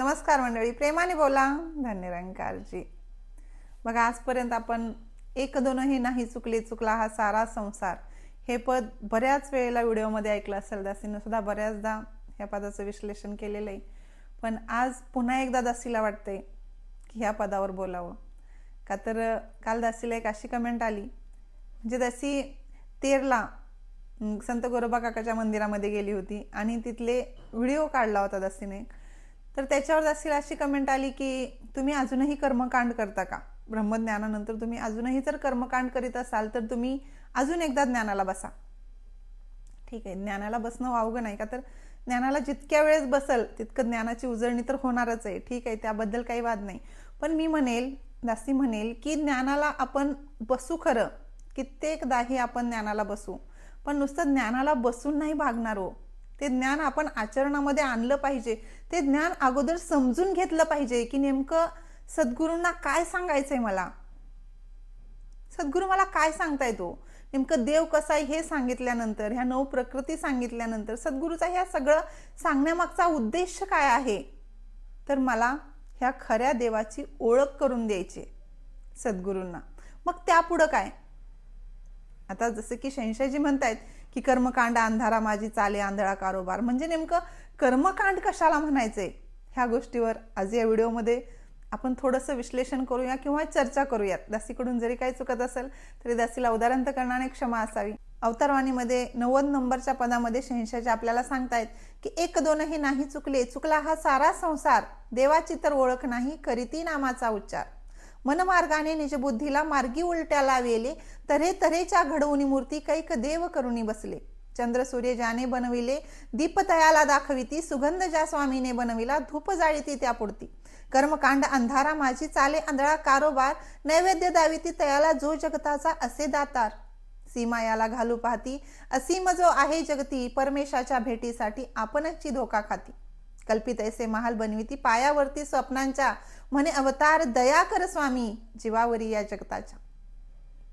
नमस्कार मंडळी, प्रेमाने बोला. धन्यरंकारजी. बघा, आजपर्यंत आपण एक दोनही नाही चुकले चुकला हा सारा संसार हे पद बऱ्याच वेळेला व्हिडिओमध्ये ऐकलं असेल. दासीनं सुद्धा बऱ्याचदा ह्या पदाचं विश्लेषण केलेलं आहे. पण आज पुन्हा एकदा दासीला वाटतंय की ह्या पदावर बोलावं. का तर काल दासीला एक अशी कमेंट आली, म्हणजे दासी तेरला संत गोरोबा काकाच्या मंदिरामध्ये गेली होती आणि तिथले व्हिडिओ काढला होता दासीने. तर त्याच्यावर दासीला अशी कमेंट आली की तुम्ही अजूनही कर्मकांड करता का? ब्रह्मज्ञानानंतर तुम्ही अजूनही जर कर्मकांड करीत असाल तर तुम्ही अजून एकदा ज्ञानाला बसा. ठीक आहे, ज्ञानाला बसणं वावगं नाही. का तर ज्ञानाला जितक्या वेळेस बसल तितकं ज्ञानाची उजळणी तर होणारच आहे. ठीक आहे, त्याबद्दल काही वाद नाही. पण मी म्हणेल, दासी म्हणेल की ज्ञानाला आपण बसू खरं, कित्येकदाही आपण ज्ञानाला बसू, पण नुसतं ज्ञानाला बसून नाही भागणार हो. ते ज्ञान आपण आचरणामध्ये आणलं पाहिजे. ते ज्ञान अगोदर समजून घेतलं पाहिजे की नेमकं सद्गुरूंना काय सांगायचंय मला. सद्गुरू मला काय सांगताय, तो नेमकं देव कसा आहे हे सांगितल्यानंतर, ह्या 9 प्रकृती सांगितल्यानंतर सद्गुरूचा ह्या सगळं सांगण्यामागचा उद्देश काय आहे, तर मला ह्या खऱ्या देवाची ओळख करून द्यायची सद्गुरूंना. मग त्यापुढं काय? आता जसं की शंशाजी म्हणतायत की कर्मकांड अंधारा माझी चाले आंधळा कारोबार, म्हणजे नेमकं कर्मकांड कशाला म्हणायचंय, ह्या गोष्टीवर आज या व्हिडिओमध्ये आपण थोडंसं विश्लेषण करूया किंवा चर्चा करूयात. दासीकडून जरी काही चुकत असेल तरी दासीला उदाहरण करणाने क्षमा असावी. अवतारवाणीमध्ये 90 नंबरच्या पदामध्ये शंशाजी आपल्याला सांगतायत की एक दोनही नाही चुकले चुकला हा सारा संसार, देवाची तर ओळख नाही करीती नामाचा उच्चार. मनमार्गाने निजबुद्धीला मार्गी उलट्या लावेले, तऱ्हे तऱ्हेच्या घडवून मूर्ती कैक देव करुणी बसले. चंद्र सूर्य ज्याने बनविले, दीप तयाला दाखविती, सुगंध ज्या स्वामीने बनविला, धूप जाळीती त्या पुढती. कर्मकांड अंधारा माझी चाले आंधळा कारोबार, नैवेद्य दाविती तयाला जो जगताचा असे दातार. सीमा याला घालू पाहती, असीम जो आहे जगती, परमेशाच्या भेटीसाठी आपणची धोका खाती. कल्पित ऐसे महाल बनविती, पायावरती स्वप्नांच्या, म्हणे अवतार दया कर स्वामी जीवावरी या जगताच्या.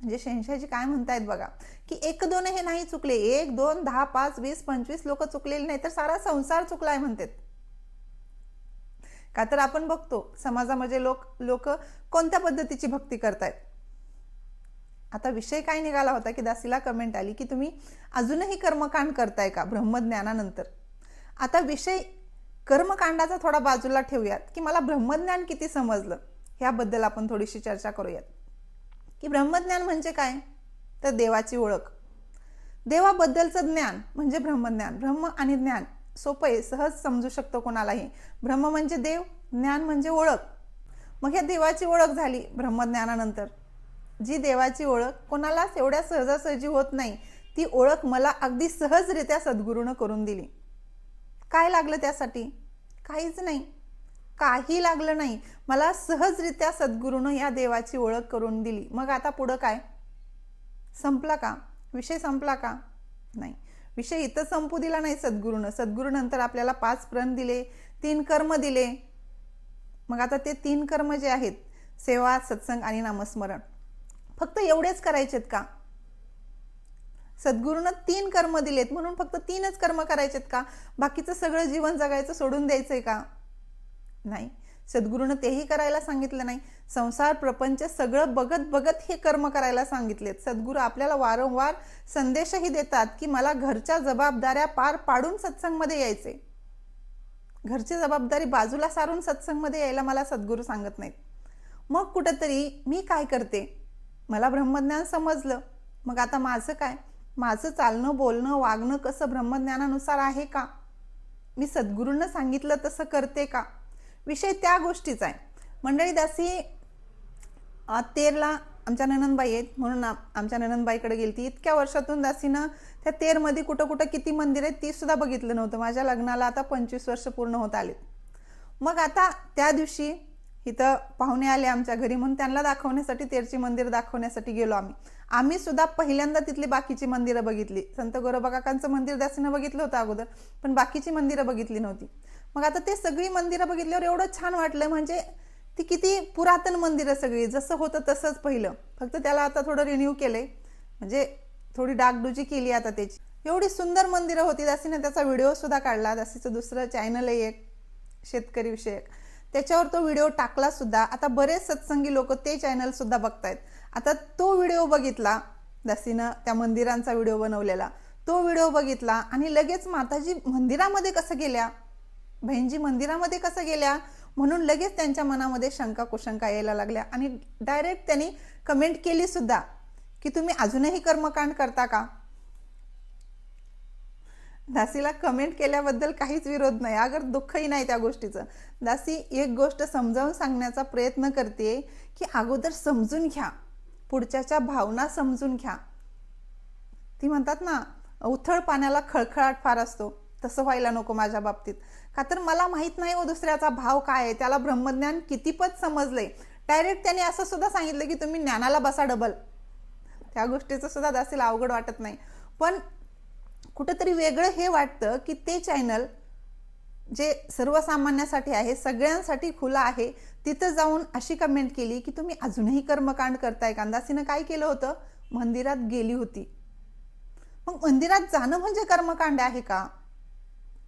म्हणजे शंशाजी काय म्हणतायत बघा, की एक दोन हे नाही चुकले, 1 2 10 5 20 25 लोक चुकलेले नाही, तर सारा संसार चुकलाय म्हणतात. का तर आपण बघतो समाजामध्ये लोक कोणत्या पद्धतीची भक्ती करतायत. आता विषय काय निघाला होता की दासीला कमेंट आली की तुम्ही अजूनही कर्मकांड करताय का ब्रह्मज्ञानानंतर. आता विषय कर्मकांडाचा थोडा बाजूला ठेवूयात की मला ब्रह्मज्ञान किती समजलं ह्याबद्दल आपण थोडीशी चर्चा करूयात. की ब्रह्मज्ञान म्हणजे काय, तर देवाची ओळख, देवाबद्दलचं ज्ञान म्हणजे ब्रह्मज्ञान. ब्रह्म आणि ज्ञान सोपं आहे, सहज समजू शकतो कोणालाही. ब्रह्म म्हणजे देव, ज्ञान म्हणजे ओळख. मग ह्या देवाची ओळख झाली ब्रह्मज्ञानानंतर. जी देवाची ओळख कोणालाच एवढ्या सहजासहजी होत नाही, ती ओळख मला अगदी सहजरित्या सद्गुरूनं करून दिली. काय लागलं त्यासाठी? काहीच नाही, काही लागलं नाही. मला सहजरित्या सद्गुरूनं या देवाची ओळख करून दिली. मग आता पुढं काय? संपला का विषय? संपला का? नाही, विषय इथं संपू दिला नाही सद्गुरूनं. सद्गुरूनंतर आपल्याला 5 प्रण दिले, 3 कर्म दिले. मग आता ते 3 कर्म जे आहेत, सेवा, सत्संग आणि नामस्मरण, फक्त एवढेच करायचेत का? सद्गुरूनं 3 कर्म दिलेत म्हणून फक्त 3च कर्म करायचेत का? बाकीचं सगळं जीवन जगायचं सोडून द्यायचंय का? नाही, सद्गुरूनं तेही करायला सांगितलं नाही. संसार प्रपंच सगळं बघत बघत हे कर्म करायला सांगितलेत. सद्गुरू आपल्याला वारंवार संदेशही देतात की मला घरच्या जबाबदाऱ्या पार पाडून सत्संगमध्ये यायचे. घरची जबाबदारी बाजूला सारून सत्संगमध्ये यायला मला सद्गुरू सांगत नाहीत. मग कुठंतरी मी काय करते, मला ब्रह्मज्ञान समजलं, मग आता माझं काय? माझं चालणं बोलणं वागणं कसं ब्रह्मज्ञानानुसार आहे का? मी सद्गुरूंना सांगितलं तसं करते का? विषय त्या गोष्टीचा आहे. मंडळी, दासी तेरला आमच्या ननंदबाई आहेत म्हणून आमच्या ननंदबाईकडे गेलती. इतक्या वर्षातून दासीनं त्या तेरमध्ये कुठं कुठं किती मंदिर आहेत ती सुद्धा बघितलं नव्हतं. माझ्या लग्नाला आता 25 वर्ष पूर्ण होत आलेत. मग आता त्या दिवशी इथं पाहुणे आले आमच्या घरी म्हणून त्यांना दाखवण्यासाठी तेरची मंदिर दाखवण्यासाठी गेलो आम्ही सुद्धा पहिल्यांदा तिथली बाकीची मंदिरं बघितली. संत गोरोबा काकांचं मंदिर दासीनं बघितलं होतं अगोदर, पण बाकीची मंदिरं बघितली नव्हती. मग आता ते सगळी मंदिरं बघितल्यावर एवढं छान वाटलं, म्हणजे ती किती पुरातन मंदिरं सगळी, जसं होतं तसंच पहिलं, फक्त त्याला आता थोडं रिन्यू केलंय, म्हणजे थोडी डागडुजी केली आता त्याची. एवढी सुंदर मंदिरं होती. दासीने त्याचा व्हिडिओ सुद्धा काढला. दासीचं दुसरं चॅनल आहे एक, शेतकरी विषयक, त्याच्यावर तो व्हिडिओ टाकला सुद्धा. आता बरेच सत्संगी लोक ते चॅनल सुद्धा बघतायत. आता तो व्हिडिओ बघितला दासीनं, त्या मंदिरांचा व्हिडिओ बनवलेला, तो व्हिडिओ बघितला आणि लगेच माताजी मंदिरामध्ये कसं गेल्या, बहीणजी मंदिरामध्ये कसं गेल्या, म्हणून लगेच त्यांच्या मनामध्ये शंका कुशंका यायला लागल्या आणि डायरेक्ट त्यांनी कमेंट केली सुद्धा की तुम्ही अजूनही कर्मकांड करता का. दासीला कमेंट केल्याबद्दल काहीच विरोध नाही, अगर दुःखही नाही त्या गोष्टीचं. दासी एक गोष्ट समजावून सांगण्याचा प्रयत्न करते की अगोदर समजून घ्या, पुढच्याच्या भावना समजून घ्या. ती म्हणतात ना, उथळ पाण्याला खळखळाट फार असतो, तसं व्हायला नको माझ्या बाबतीत. का तर मला माहित नाही दुसऱ्याचा भाव काय आहे, त्याला ब्रह्मज्ञान कितीपत समजलंय. डायरेक्ट त्याने असं सुद्धा सांगितलं की तुम्ही ज्ञानाला बसा डबल. त्या गोष्टीचं सुद्धा दासीला अवघड वाटत नाही, पण कुठेतरी वेगळं हे वाटतं की ते चॅनल जे सर्वसामान्यासाठी आहे, सगळ्यांसाठी खुलं आहे, तिथं जाऊन अशी कमेंट केली की तुम्ही अजूनही कर्मकांड करताय का. दासीनं काय केलं होतं, मंदिरात गेली होती. मग मंदिरात जाणं म्हणजे कर्मकांड आहे का.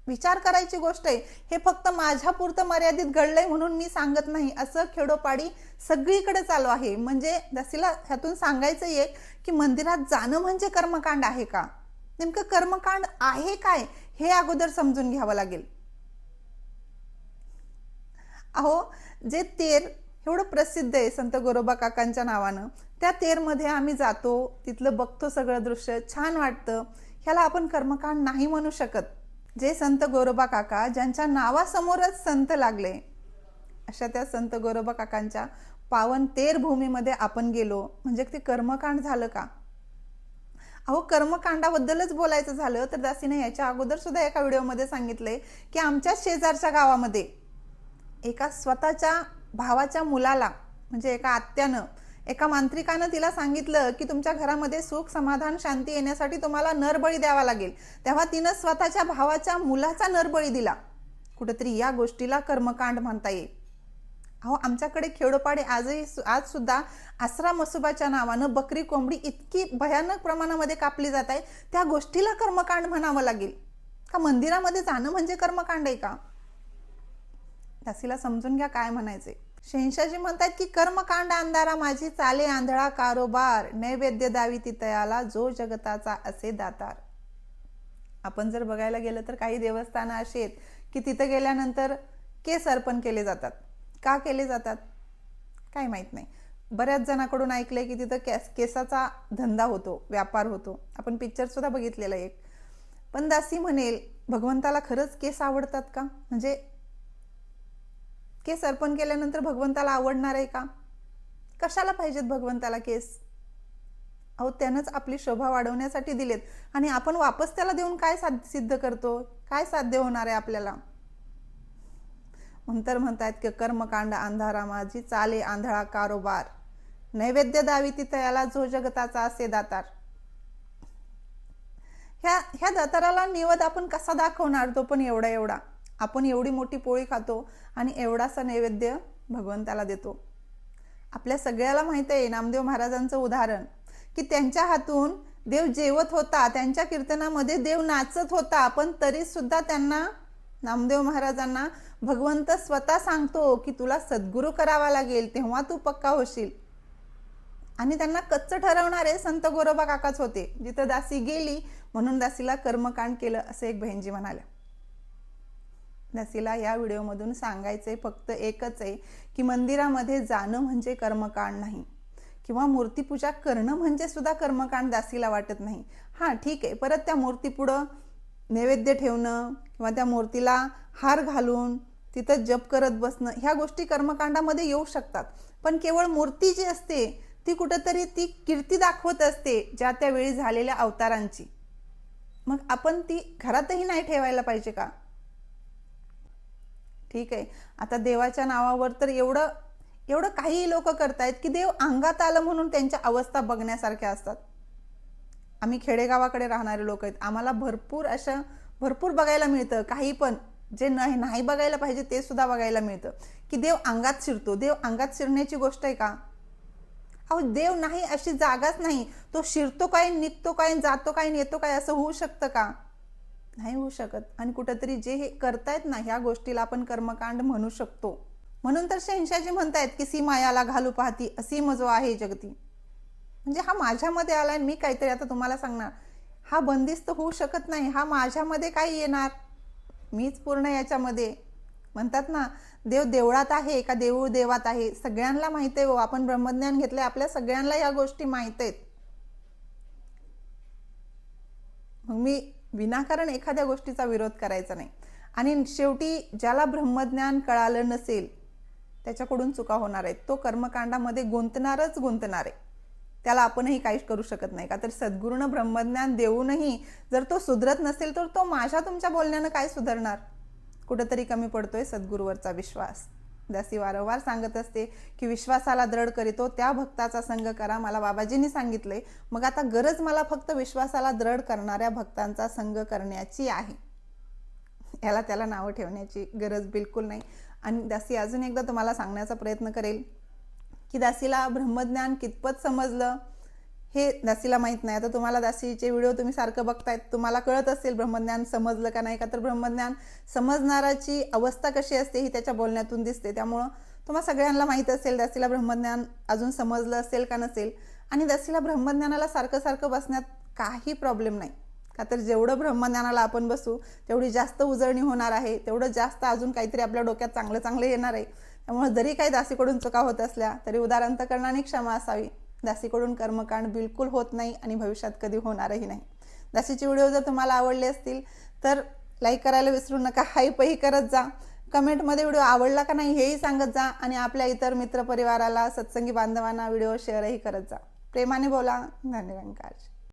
विचार करायची गोष्ट आहे. हे फक्त माझ्या पुरतं मर्यादित घडलंय म्हणून मी सांगत नाही, असं खेडोपाडी सगळीकडे चालू आहे. म्हणजे दासीला ह्यातून सांगायचं एक की मंदिरात जाणं म्हणजे कर्मकांड आहे का. नेमकं कर्मकांड आहे काय हे अगोदर समजून घ्यावं लागेल. अहो, जे तेर एवढं प्रसिद्ध आहे संत गोरोबा काकांच्या नावानं, त्या तेरमध्ये आम्ही जातो, तिथलं बघतो सगळं दृश्य, छान वाटतं. ह्याला आपण कर्मकांड नाही म्हणू शकत. जे संत गोरोबा काका ज्यांच्या नावासमोरच संत लागले, अशा त्या संत गोरोबा काकांच्या पावन तेर भूमीमध्ये आपण गेलो म्हणजे ते कर्मकांड झालं का. अहो, कर्मकांडाबद्दलच बोलायचं झालं तर दासीने याच्या अगोदर सुद्धा एका व्हिडिओमध्ये सांगितलंय की आमच्या शेजारच्या गावामध्ये एका स्वतःच्या भावाच्या मुलाला, म्हणजे एका आत्यानं, एका मांत्रिकानं तिला सांगितलं की तुमच्या घरामध्ये सुख समाधान शांती येण्यासाठी तुम्हाला नरबळी द्यावा लागेल. तेव्हा तिनं स्वतःच्या भावाच्या मुलाचा नरबळी दिला. कुठेतरी या गोष्टीला कर्मकांड म्हणता येईल. अहो, आमच्याकडे खेडोपाडी आज सुद्धा आसरा मसुबाच्या नावानं बकरी कोंबडी इतकी भयानक प्रमाणामध्ये कापली जात आहे, त्या गोष्टीला कर्मकांड म्हणावं लागेल का. मंदिरामध्ये जाणं म्हणजे कर्मकांड आहे का. दासीला समजून घ्या काय म्हणायचे. शहंशाजी म्हणतात की कर्मकांड अंधारा माझी चाले आंधळा कारोबार, नैवेद्य दावी तितयाला जो जगताचा असे दातार. आपण जर बघायला गेलं तर काही देवस्थानं अशी आहेत की तिथं गेल्यानंतर केस अर्पण केले जातात. का केले जातात काय माहित नाही. बऱ्याच जणांकडून ऐकलंय की तिथं केसाचा धंदा होतो, व्यापार होतो. आपण पिक्चर सुद्धा बघितलेला एक. पण दासी म्हणेल, भगवंताला खरंच केस आवडतात का. म्हणजे केस अर्पण केल्यानंतर भगवंताला आवडणार आहे का. कशाला पाहिजेत भगवंताला केस. अहो, त्यानंच आपली शोभा वाढवण्यासाठी दिलेत आणि आपण वापस त्याला देऊन काय सिद्ध करतो, काय साध्य होणार आहे आपल्याला. नंतर म्हणतात की कर्मकांड अंधारा माझी चाले आंधळा कारोबार, नैवेद्य दावी तितयाला जो जगताचा असे दातार. ह्या दाताराला निवद आपण कसा दाखवणार. तो पण एवढा एवढा. आपण एवढी मोठी पोळी खातो आणि एवढासा नैवेद्य भगवंताला देतो. आपल्या सगळ्याला माहित आहे नामदेव महाराजांचं उदाहरण की त्यांच्या हातून देव जेवत होता, त्यांच्या कीर्तनामध्ये देव नाचत होता, पण तरी सुद्धा त्यांना, नामदेव महाराजांना भगवंत स्वतः सांगतो की तुला सद्गुरू करावा लागेल तेव्हा तू पक्का होशील. आणि त्यांना कच्च ठरवणारे संत गोरोबा काकाच होते. जिथं दासी गेली म्हणून दासीला कर्मकांड केलं असं एक बहीणजी म्हणाल्या. दासीला या व्हिडिओमधून सांगायचंय फक्त एकच आहे की मंदिरामध्ये जाणं म्हणजे कर्मकांड नाही, किंवा मूर्तीपूजा करणं म्हणजे सुद्धा कर्मकांड दासीला वाटत नाही. हां, ठीक आहे, परत त्या मूर्तीपुढं नैवेद्य ठेवणं किंवा त्या मूर्तीला हार घालून तिथं जप करत बसणं, ह्या गोष्टी कर्मकांडामध्ये येऊ शकतात. पण केवळ मूर्ती जी असते ती कुठेतरी ती कीर्ती दाखवत असते ज्या त्यावेळी झालेल्या अवतारांची. मग आपण ती घरातही नाही ठेवायला पाहिजे का. ठीक आहे, आता देवाच्या नावावर तर एवढं काही लोक करतायत की देव अंगात आलं म्हणून त्यांच्या अवस्था बघण्यासारख्या असतात. आम्ही खेडेगावाकडे राहणारे लोक आहेत, आम्हाला भरपूर बघायला मिळतं. काही पण जे नाही बघायला पाहिजे ते सुद्धा बघायला मिळतं की देव अंगात शिरतो. देव अंगात शिरण्याची गोष्ट आहे का. अहो, देव नाही अशी जागाच नाही. तो शिरतो काय, निघतो काय, जातो काय, येतो काय, असं होऊ शकतं का. नाही होऊ शकत. आणि कुठंतरी जे हे करतायत ना, ह्या गोष्टीला आपण कर्मकांड म्हणू शकतो. म्हणून तर शहनशाहजी म्हणतायत की सी मायाला घालू पाहती असी मजो आहे जगती. म्हणजे हा माझ्यामध्ये आलाय, मी काहीतरी आता तुम्हाला सांगणार, हा बंदिस्त होऊ शकत नाही. हा माझ्यामध्ये काय येणार, मीच पूर्ण याच्यामध्ये. म्हणतात ना, देव देवळात आहे का देऊळ देवात आहे, सगळ्यांना माहित आहे. आपण ब्रह्मज्ञान घेतलंय, आपल्या सगळ्यांना या गोष्टी माहित आहेत. मग मी विनाकारण एखाद्या गोष्टीचा विरोध करायचा नाही. आणि शेवटी ज्याला ब्रह्मज्ञान कळालं नसेल त्याच्याकडून चुका होणार आहेत. तो कर्मकांडामध्ये गुंतणारच गुंतणार आहे. त्याला आपणही काहीच करू शकत नाही. का तर सद्गुरूनं ब्रह्मज्ञान देऊनही जर तो सुधरत नसेल तर तो माझ्या तुमच्या बोलण्यानं काय सुधारणार. कुठंतरी कमी पडतोय सद्गुरूवरचा विश्वास. दासी वारंवार सांगत असते की विश्वासाला दृढ करीतो त्या भक्ताचा संग करा. मला बाबाजींनी सांगितलंय, मग आता गरज मला फक्त विश्वासाला दृढ करणाऱ्या भक्तांचा संग करण्याची आहे. याला त्याला नावं ठेवण्याची गरज बिलकुल नाही. आणि दासी अजून एकदा तुम्हाला सांगण्याचा प्रयत्न करेल की दासीला ब्रह्मज्ञान कितपत समजलं हे दासीला माहित नाही. आता तुम्हाला दासीचे व्हिडिओ तुम्ही सारखं बघतायत, तुम्हाला कळत असेल ब्रह्मज्ञान समजलं का नाही. का तर ब्रह्मज्ञान समजणाराची अवस्था कशी असते ही त्याच्या बोलण्यातून दिसते. त्यामुळं तुम्हाला सगळ्यांना माहित असेल दासीला ब्रह्मज्ञान अजून समजलं असेल का नसेल. आणि दासीला ब्रह्मज्ञानाला सारखं सारखं बसण्यात काही प्रॉब्लेम नाही. का तर जेवढं ब्रह्मज्ञानाला आपण बसू तेवढी जास्त उजळणी होणार आहे, तेवढं जास्त अजून काहीतरी आपल्या डोक्यात चांगलं चांगलं येणार आहे. त्यामुळे जरी काही दासीकडून चुका होत असल्या तरी उदार अंतःकरणाने क्षमा असावी. दासीकडून कर्मकांड बिलकुल होत नाही आणि भविष्यात कधी होणारही नाही. दासीचे व्हिडिओ जर तुम्हाला आवडले असतील तर लाईक करायला विसरू नका. हाईपही करत जा. कमेंटमध्ये व्हिडिओ आवडला का नाही हेही सांगत जा. आणि आपल्या इतर मित्रपरिवाराला, सत्संगी बांधवांना व्हिडिओ शेअरही करत जा. प्रेमाने बोला. धन्यवाद.